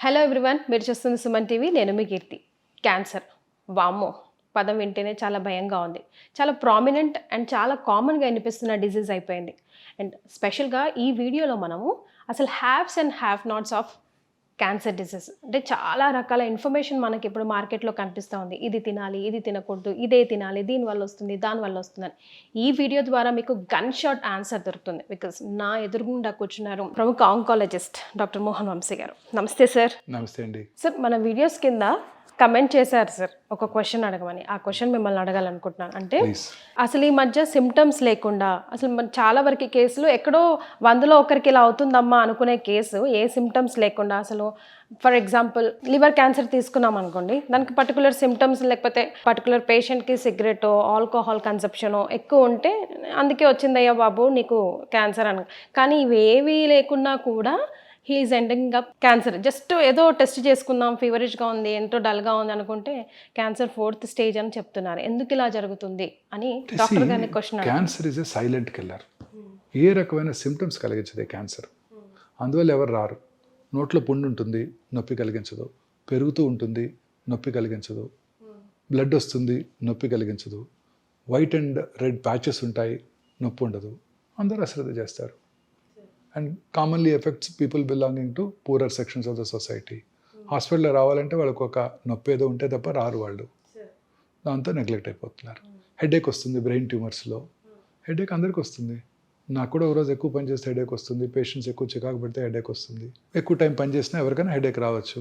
Hello everyone, మీరు చూస్తుంది Suman TV. నేను మీ కీర్తి. క్యాన్సర్, వామ్మో పదం వింటేనే చాలా భయంగా ఉంది. చాలా ప్రామినెంట్ అండ్ చాలా కామన్గా వినిపిస్తున్న డిజీజ్ అయిపోయింది. అండ్ స్పెషల్గా ఈ వీడియోలో మనము అసలు haves and have nots of cancer disease అంటే చాలా రకాల ఇన్ఫర్మేషన్ మనకి ఇప్పుడు మార్కెట్లో కనిపిస్తూ ఉంది. ఇది తినాలి, ఇది తినకూడదు, ఇదే తినాలి, దీనివల్ల వస్తుంది, దానివల్ల వస్తుందని. ఈ వీడియో ద్వారా మీకు గన్ షాట్ ఆన్సర్ దొరుకుతుంది. బికాస్ నా ఎదురుగుండా కూర్చున్నారు ప్రముఖ ఆంకాలజిస్ట్ డాక్టర్ మోహన్ వంశీ గారు. నమస్తే సార్. నమస్తే అండి. సార్, మన వీడియోస్ కింద కమెంట్ చేశారు సార్ ఒక క్వశ్చన్ అడగమని. ఆ క్వశ్చన్ మిమ్మల్ని అడగాలనుకుంటున్నాను. అంటే అసలు ఈ మధ్య సిమ్టమ్స్ లేకుండా అసలు చాలా వరకు కేసులు ఎక్కడో 100లో ఒకరికి ఇలా అవుతుందమ్మా అనుకునే కేసు ఏ సిమ్టమ్స్ లేకుండా, అసలు ఫర్ ఎగ్జాంపుల్ లివర్ క్యాన్సర్ తీసుకున్నాం అనుకోండి, దానికి పర్టికులర్ సిమ్టమ్స్ లేకపోతే పర్టికులర్ పేషెంట్కి సిగరెట్ ఆల్కహాల్ కన్సప్షన్ ఎక్కువ ఉంటే అందుకే వచ్చిందయ్యా బాబు నీకు క్యాన్సర్ అని. కానీ ఇవేవీ లేకున్నా కూడా he is ending up cancer. Just ఏదో టెస్ట్ చేసుకుందాం, ఫీవరిష్గా ఉంది, ఎంతో డల్గా ఉంది అనుకుంటే క్యాన్సర్ 4th స్టేజ్ అని చెప్తున్నారు. ఎందుకు ఇలా జరుగుతుంది అని డాక్టర్ గారిని question. Cancer is a silent killer. ఏ రకమైన సిమ్టమ్స్ కలిగించదు క్యాన్సర్. అందువల్ల ఎవరు రారు. నోట్లో పుండు ఉంటుంది, నొప్పి కలిగించదు. పెరుగుతూ ఉంటుంది, నొప్పి కలిగించదు. బ్లడ్ వస్తుంది, నొప్పి కలిగించదు. వైట్ అండ్ రెడ్ ప్యాచెస్ ఉంటాయి, నొప్పి ఉండదు. అందరూ అశ్రద్ధ చేస్తారు. And commonly effects people belonging to poorer sections of the society. హాస్పిటల్లో రావాలంటే వాళ్ళకు ఒక నొప్పి ఏదో ఉంటే తప్ప రారు వాళ్ళు. దాంతో నెగ్లెక్ట్ అయిపోతున్నారు. హెడేక్ వస్తుంది బ్రెయిన్ ట్యూమర్స్లో. హెడేక్ అందరికి వస్తుంది. నాకు కూడా ఒకరోజు ఎక్కువ పని చేస్తే హెడేక్ వస్తుంది. పేషెంట్స్ ఎక్కువ చికాకు పెడితే హెడేక్ వస్తుంది. ఎక్కువ టైం పని చేసినా ఎవరికైనా హెడేక్ రావచ్చు.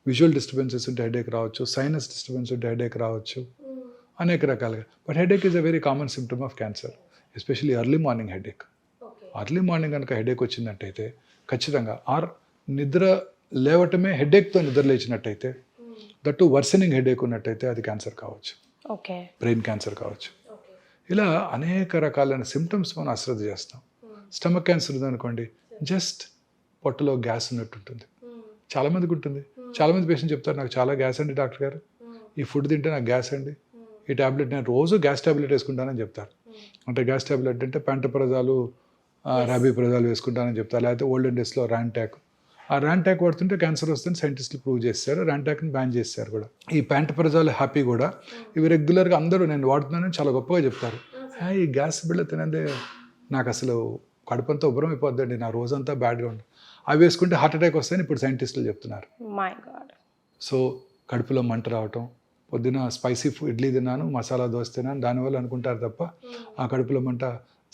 విజువల్ డిస్టర్బెన్సెస్ ఉంటే హెడేక్ రావచ్చు. సైనస్ డిస్టర్బెన్స్ ఉంటే హెడేక్ రావచ్చు. అనేక రకాలుగా. But headache is a very common symptom of cancer, especially early morning headache. Early morning కనుక హెడేక్ వచ్చిందంటయితే ఖచ్చితంగా నిద్ర లేవటమే హెడేక్తో నిద్ర లేచినట్టయితే, దట్టు వర్సనింగ్ హెడేక్ ఉన్నట్టయితే అది క్యాన్సర్ కావచ్చు, బ్రెయిన్ క్యాన్సర్ కావచ్చు. ఇలా అనేక రకాలైన సిమ్టమ్స్ మనం అశ్రద్ధ చేస్తాం. స్టమక్ క్యాన్సర్ ఉందనుకోండి, జస్ట్ పొట్టలో గ్యాస్ ఉన్నట్టు ఉంటుంది. చాలామందికి ఉంటుంది. చాలామంది పేషెంట్ చెప్తారు, నాకు చాలా గ్యాస్ అండి డాక్టర్ గారు, ఈ ఫుడ్ తింటే నాకు గ్యాస్ అండి, ఈ ట్యాబ్లెట్ నేను రోజు గ్యాస్ ట్యాబ్లెట్ వేసుకుంటానని చెప్తారు. అంటే గ్యాస్ ట్యాబ్లెట్ అంటే పెంటప్రజాలు, రాబిప్రజాలు వేసుకుంటానని చెప్తారు. లేకపోతే ఓల్డెన్ డేస్లో ర్యాంటాక్. ఆ ర్యాంటాక్ పడుతుంటే క్యాన్సర్ వస్తుందని సైంటిస్టులు ప్రూవ్ చేశారు. ర్యాంటాక్ని బ్యాన్ చేశారు కూడా. ఈ పెంటప్రజాలు హ్యాపీ కూడా ఇవి రెగ్యులర్గా అందరూ నేను వాడుతున్నానని చాలా గొప్పగా చెప్తారు. ఈ గ్యాస్ బిళ్ళ తినందే నాకు అసలు కడుపంతా ఉబ్బరం అయిపోద్దండి, నా రోజంతా బ్యాడ్గా ఉంటుంది. అవి వేసుకుంటే హార్ట్ అటాక్ వస్తాయని ఇప్పుడు సైంటిస్టులు చెప్తున్నారు. సో కడుపులో మంట రావటం, పొద్దున స్పైసీ ఇడ్లీ తిన్నాను, మసాలా దోశ తిన్నాను, దానివల్ల అనుకుంటారు తప్ప ఆ కడుపులో మంట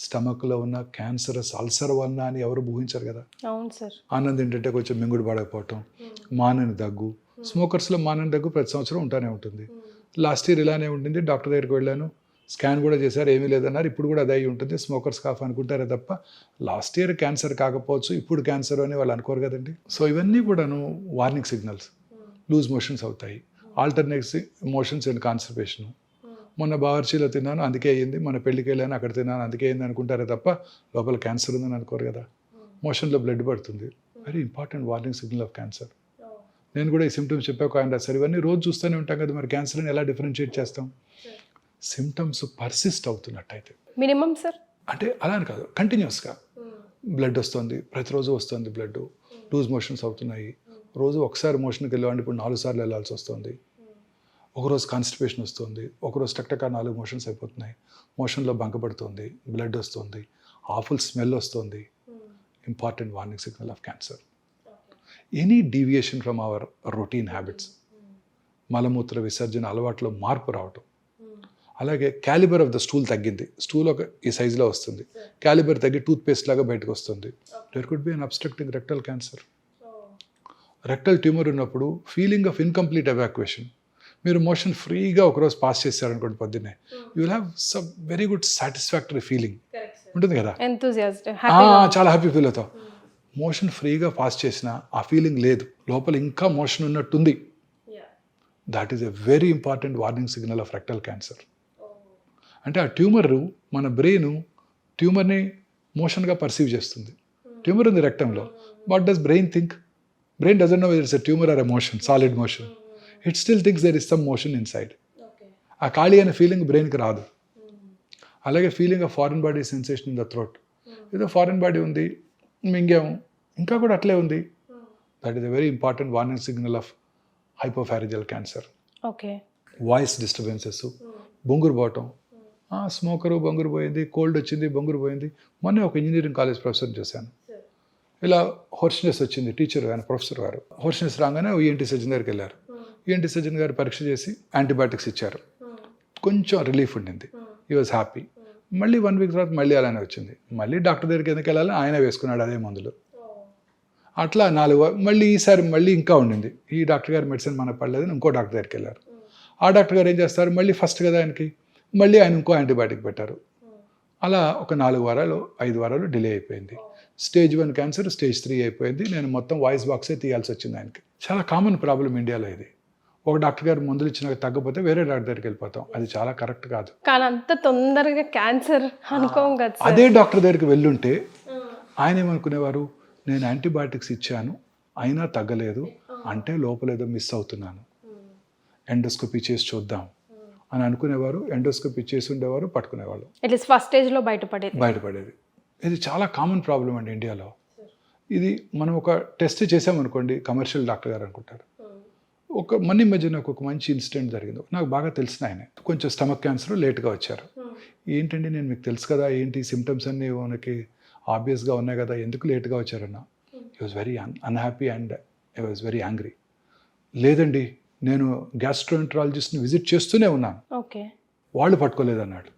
స్టమక్లో ఉన్న క్యాన్సరస్ అల్సర్ వలన అని ఎవరు ఊహించారు కదా. అవును సార్. ఆనందం ఏంటంటే కొంచెం మింగుడు పడకపోవటం, మానని దగ్గు. స్మోకర్స్లో మానని దగ్గు ప్రతి సంవత్సరం ఉంటానే ఉంటుంది. లాస్ట్ ఇయర్ ఇలానే ఉంటుంది. డాక్టర్ దగ్గరికి వెళ్ళాను, స్కాన్ కూడా చేశారు, ఏమీ లేదన్నారు. ఇప్పుడు కూడా అదే అయి ఉంటుంది. స్మోకర్స్ కాఫ్ అనుకుంటారే తప్ప లాస్ట్ ఇయర్ క్యాన్సర్ కాకపోవచ్చు, ఇప్పుడు క్యాన్సర్ అని వాళ్ళు అనుకోరు కదండి. సో ఇవన్నీ కూడాను వార్నింగ్ సిగ్నల్స్. లూజ్ మోషన్స్ అవుతాయి, ఆల్టర్నేట్స్ మోషన్స్ అండ్ కాన్స్టిపేషన్. మొన్న బావర్చీలో తిన్నాను అందుకే అయ్యింది, మన పెళ్ళికి వెళ్ళాను అక్కడ తిన్నాను అందుకే అయింది అనుకుంటారే తప్ప లోపల క్యాన్సర్ ఉందని అనుకోరు కదా. మోషన్లో బ్లడ్ పడుతుంది, very important warning signal of cancer. నేను కూడా ఈ సిమ్టమ్స్ చెప్పాక ఆయన రాశారు. ఇవన్నీ రోజు చూస్తూనే ఉంటాం కదా, మరి క్యాన్సర్ని ఎలా డిఫరెన్షియేట్ చేస్తాం? సిమ్టమ్స్ పర్సిస్ట్ అవుతున్నట్టయితే మినిమం సార్, అంటే అలా అని కాదు, కంటిన్యూస్గా బ్లడ్ వస్తుంది, ప్రతిరోజు వస్తుంది బ్లడ్, లూజ్ మోషన్స్ అవుతున్నాయి. రోజు ఒకసారి మోషన్కి వెళ్ళేవాడిని ఇప్పుడు 4 సార్లు వెళ్ళాల్సి వస్తుంది. ఒకరోజు కాన్స్టిపేషన్ వస్తుంది, ఒకరోజు టక్టకా 4 మోషన్స్ అయిపోతున్నాయి. మోషన్లో బంకపడుతుంది, బ్లడ్ వస్తుంది, ఆఫుల్ స్మెల్ వస్తుంది. Important warning signal of cancer. Any deviation from our routine habits, మలమూత్ర విసర్జన అలవాట్లో మార్పు రావటం. అలాగే క్యాలిబర్ ఆఫ్ ద స్టూల్ తగ్గింది, స్టూల్ ఈ సైజులో వస్తుంది, క్యాలిబర్ తగ్గి టూత్ పేస్ట్ లాగా బయటకు వస్తుంది. There could be an obstructing rectal cancer. Rectal tumour ఉన్నప్పుడు ఫీలింగ్ ఆఫ్ ఇన్కంప్లీట్ ఎవాక్యుయేషన్. మీరు మోషన్ ఫ్రీగా ఒకరోజు పాస్ చేశారనుకోండి పొద్దున్నే, you will have some very good satisfactory feeling ఉంటుంది కదా, చాలా హ్యాపీ ఫీల్ అవుతావు. మోషన్ ఫ్రీగా పాస్ చేసినా ఆ ఫీలింగ్ లేదు, లోపల ఇంకా మోషన్ ఉన్నట్టుంది. That is a very important warning signal of rectal cancer. అంటే ఆ ట్యూమర్ మన బ్రెయిన్ ట్యూమర్ని మోషన్గా పర్సీవ్ చేస్తుంది. ట్యూమర్ ఉంది రెక్టంలో, what does brain think? Brain doesn't know whether it's a tumour or a motion, solid motion. It still thinks there is some motion inside. ఆ ఖాళీ అనే ఫీలింగ్ బ్రెయిన్కి రాదు. అలాగే feeling of foreign body sensation in the throat. ఏదో foreign body ఉంది, మింగాము, ఇంకా కూడా అట్లే ఉంది, that is a very important warning signal of hypopharyngeal cancer. Okay. Voice disturbances, బొంగురు పోవటం, స్మోకరు బొంగురు పోయింది, కోల్డ్ వచ్చింది బొంగురు పోయింది. మొన్న ఒక ఇంజనీరింగ్ కాలేజ్ ప్రొఫెసర్ చూశాను, ఇలా హోర్స్నెస్ వచ్చింది, టీచర్ ఆయన ప్రొఫెసర్ గారు హోర్స్నెస్ రాగానే ఈఎన్టీ సర్జన్ దగ్గరికి వెళ్ళారు. ఈఎన్టీ సర్జన్ గారు పరీక్ష చేసి యాంటీబయాటిక్స్ ఇచ్చారు, కొంచెం రిలీఫ్ ఉండింది, ఈ వాజ్ హ్యాపీ. మళ్ళీ 1 వీక్ తర్వాత మళ్ళీ అలానే వచ్చింది, మళ్ళీ డాక్టర్ దగ్గరికి ఎందుకు వెళ్ళాలి, ఆయన వేసుకున్నాడు అదే మందులు. అట్లా 4 మళ్ళీ ఈసారి మళ్ళీ ఇంకా ఉండింది, ఈ డాక్టర్ గారి మెడిసిన్ మనకు పడలేదని ఇంకో డాక్టర్ దగ్గరికి వెళ్ళారు. ఆ డాక్టర్ గారు ఏం చేస్తారు, మళ్ళీ ఫస్ట్ కదా ఆయనకి, మళ్ళీ ఆయన ఇంకో యాంటీబయాటిక్ పెట్టారు. అలా ఒక 4 వారాలు 5 వారాలు డిలే అయిపోయింది. స్టేజ్ 1 క్యాన్సర్ స్టేజ్ 3 అయిపోయింది. నేను మొత్తం వాయిస్ బాక్సే తీయాల్సి వచ్చింది ఆయనకి. చాలా కామన్ ప్రాబ్లం ఇండియాలో ఇది. ఒక డాక్టర్ గారు మందులు ఇచ్చినా తగ్గపోతే వేరే డాక్టర్ దగ్గరికి వెళ్ళిపోతాం, అది చాలా కరెక్ట్ కాదు. కానీ అంత తొందరగా క్యాన్సర్ అనుకోం కదా. అదే డాక్టర్ దగ్గరికి వెళ్ళుంటే ఆయన ఏమనుకునేవారు, నేను యాంటీబయాటిక్స్ ఇచ్చాను అయినా తగ్గలేదు అంటే లోపలేదో మిస్ అవుతున్నాను, ఎండోస్కోపీ చేసి చూద్దాం అని అనుకునేవారు. ఎండోస్కోపీ చేసి ఉండేవారు, పట్టుకునేవాళ్ళు, అట్లీస్ట్ ఫస్ట్ స్టేజ్లో బయటపడేది. ఇది చాలా కామన్ ప్రాబ్లం అండి ఇండియాలో. ఇది మనం ఒక టెస్ట్ చేసామనుకోండి, కమర్షియల్ డాక్టర్ గారు అనుకుంటారు. మొన్న మధ్య నాకు ఒక మంచి ఇన్సిడెంట్ జరిగింది, నాకు బాగా తెలిసిన ఆయన, కొంచెం స్టమక్ క్యాన్సర్, లేట్గా వచ్చారు. ఏంటండి నేను మీకు తెలుసు కదా, ఏంటి సిమ్టమ్స్ అన్నీ మనకి ఆబ్వియస్గా ఉన్నాయి కదా, ఎందుకు లేట్గా వచ్చారన్న. I was very unhappy and I was very angry. లేదండి నేను గ్యాస్ట్రోఎంట్రాలజిస్ట్ని విజిట్ చేస్తూనే ఉన్నాను, వాళ్ళు పట్టుకోలేదన్నాడు.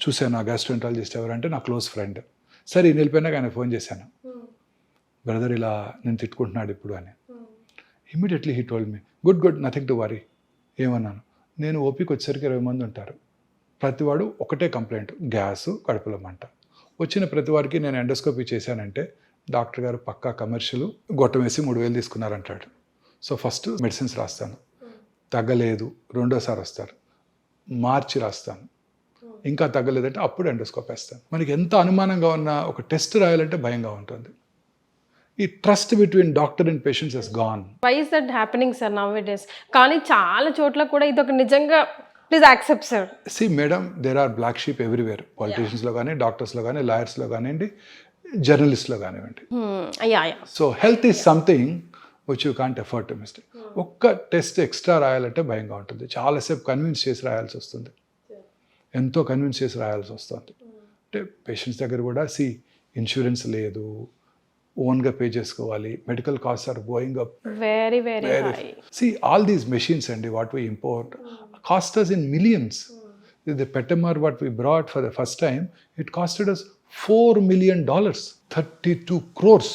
చూశాను ఆ గ్యాస్ట్రోఎంట్రాలజిస్ట్ ఎవరంటే నా క్లోజ్ ఫ్రెండ్. సరే వెళ్ళిపోయినాక ఆయన ఫోన్ చేశాను, బ్రదర్ ఇలా నేను తిట్టుకుంటున్నాడు ఇప్పుడు అని. Immediately he told me, good nothing to worry. ఏమన్నాను, నేను ఓపీకి వచ్చేసరికి 20 మంది ఉంటారు, ప్రతివాడు ఒకటే కంప్లైంట్, గ్యాసు, కడుపులో మంట. వచ్చిన ప్రతి వారికి నేను ఎండోస్కోపీ చేశానంటే డాక్టర్ గారు పక్కా కమర్షియల్, గొట్టం వేసి 3,000 తీసుకున్నారంటాడు. సో ఫస్ట్ మెడిసిన్స్ రాస్తాను, తగ్గలేదు, రెండోసారి వస్తారు, మార్చి రాస్తాను, ఇంకా తగ్గలేదంటే అప్పుడు ఎండోస్కోప్ వేస్తాను. మనకి ఎంత అనుమానంగా ఉన్నా ఒక టెస్ట్ రాయాలంటే భయంగా ఉంటుంది. ఈ trust between doctor and patients has gone. Why is that happening sir now it is? కానీ చాలా చోట్ల కూడా ఇది ఒక నిజంగా please accept sir. See madam, there are black sheep everywhere, పాలిటీషియన్స్లో కానీ, డాక్టర్స్లో కానీ, లాయర్స్లో కానివ్వండి, జర్నలిస్ట్లో కానివ్వండి. So health is something which you can't afford to mistake. ఒక్క టెస్ట్ ఎక్స్ట్రా రాయాలంటే భయంగా ఉంటుంది, చాలాసేపు కన్విన్స్ చేసి రాయాల్సి వస్తుంది, ఎంతో కన్విన్స్ చేసి రాయాల్సి వస్తుంది. అంటే పేషెంట్స్ దగ్గర కూడా ఇన్సూరెన్స్ లేదు, ఓన్గా పే చేసుకోవాలి, medical cost are going up very very high. All these machines అండి what we import cost us in millions. The Petamar what we brought for the first time, it costed us $4 million, 32 crores.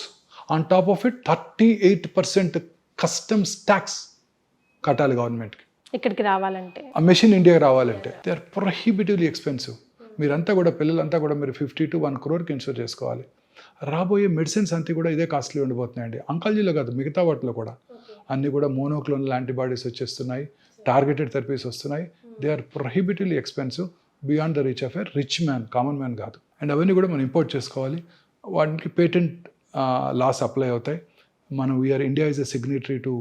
On top of it 38% customs tax కట్టాలి గవర్నమెంట్కి ఇక్కడికి రావాలంటే, ఆ machine ఇండియాకి రావాలంటే. They are prohibitively expensive. మీరంతా కూడా పిల్లలంతా కూడా మీరు 50 to 1 crore ఇన్సూర్ చేసుకోవాలి. రాబోయే మెడిసిన్స్ అంతా కూడా ఇదే కాస్ట్లీ ఉండిపోతున్నాయండి. అంకాలజీలో కాదు, మిగతా వాటిలో కూడా అన్నీ కూడా మోనోక్లోనల్ యాంటీబాడీస్ వచ్చేస్తున్నాయి, టార్గెటెడ్ థెరపీస్ వస్తున్నాయి. They are prohibitively expensive, beyond the reach of a rich man, common man కాదు. అండ్ అవన్నీ కూడా మనం ఇంపోర్ట్ చేసుకోవాలి, వాటికి పేటెంట్ లాస్ అప్లై అవుతాయి. మనం India is a signatory to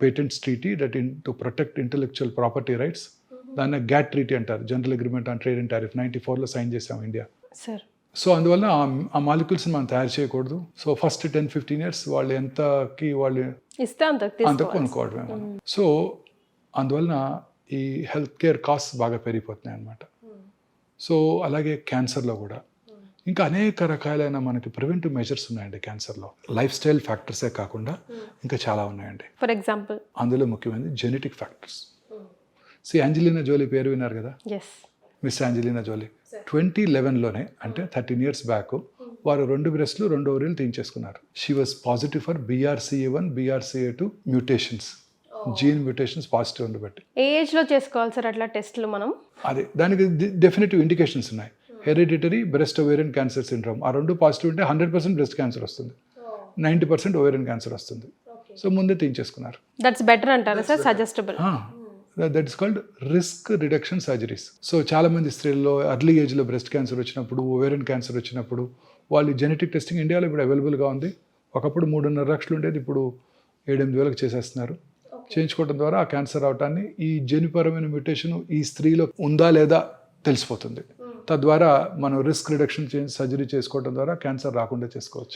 patents treaty that to protect intellectual property rights. దాన్ని GATT treaty అంటారు, general agreement on trade and tariff. 94లో సైన్ చేసాం ఇండియా. సో అందువల్ల ఆ మాలిక్యూల్స్ని మనం తయారు చేయకూడదు. సో ఫస్ట్ 10-15 years వాళ్ళు ఎంతకి వాళ్ళు ఇస్తే అంత కొనుక్కోవడమే మనం. సో అందువలన ఈ హెల్త్ కేర్ కాస్ట్ బాగా పెరిగిపోతున్నాయి అన్నమాట. సో అలాగే క్యాన్సర్లో కూడా ఇంకా అనేక రకాలైన మనకి ప్రివెంటివ్ మెజర్స్ ఉన్నాయండి క్యాన్సర్లో. లైఫ్ స్టైల్ ఫ్యాక్టర్సే కాకుండా ఇంకా చాలా ఉన్నాయండి. ఫర్ ఎగ్జాంపుల్ అందులో ముఖ్యమైనది జెనెటిక్ ఫ్యాక్టర్స్. యాంజెలినా జోలీ పేరు విన్నారు కదా, మిస్ యాంజెలినా జోలీ. 2011లోనే అంటే 13 years బ్యాక్ వారు 2 బ్రెస్ట్లు 2 ఓవరీలు తీయించేసుకున్నారు. She was positive for BRCA1 BRCA2 mutations, gene mutations positive ఉండబట్టి. ఏ ఏజ్లో చేసుకోవాలి సార్ అట్లా టెస్ట్లు మనం? అదే దానికి డెఫినెటివ్ ఇండికేషన్స్ ఉన్నాయి. Hereditary breast ovarian cancer syndrome, ఆ 2 పాజిటివ్ ఉంటే 100% బ్రెస్ట్ క్యాన్సర్ వస్తుంది, 90% ఓవేరియన్ క్యాన్సర్ వస్తుంది. సో ముందే తీయించేసుకున్నారు. దట్స్ బెటర్ అంటారా sir? Suggestible. That is called risk reduction surgeries. So చాలామంది స్త్రీల్లో ఎర్లీ ఏజ్లో బ్రెస్ట్ క్యాన్సర్ వచ్చినప్పుడు, ఓవేరియన్ క్యాన్సర్ వచ్చినప్పుడు వాళ్ళు జెనెటిక్ టెస్టింగ్ ఇండియాలో ఇప్పుడు అవైలబుల్గా ఉంది. ఒకప్పుడు 3.5 లక్షలు ఉండేది, ఇప్పుడు 7-8 వేలకు చేసేస్తున్నారు. చేయించుకోవడం ద్వారా ఆ క్యాన్సర్ అవటాన్ని, ఈ జన్యుపరమైన మ్యూటేషన్ ఈ స్త్రీలో ఉందా లేదా తెలిసిపోతుంది. తద్వారా మనం రిస్క్ రిడక్షన్ సర్జరీ చేసుకోవడం ద్వారా క్యాన్సర్ రాకుండా చేసుకోవచ్చు.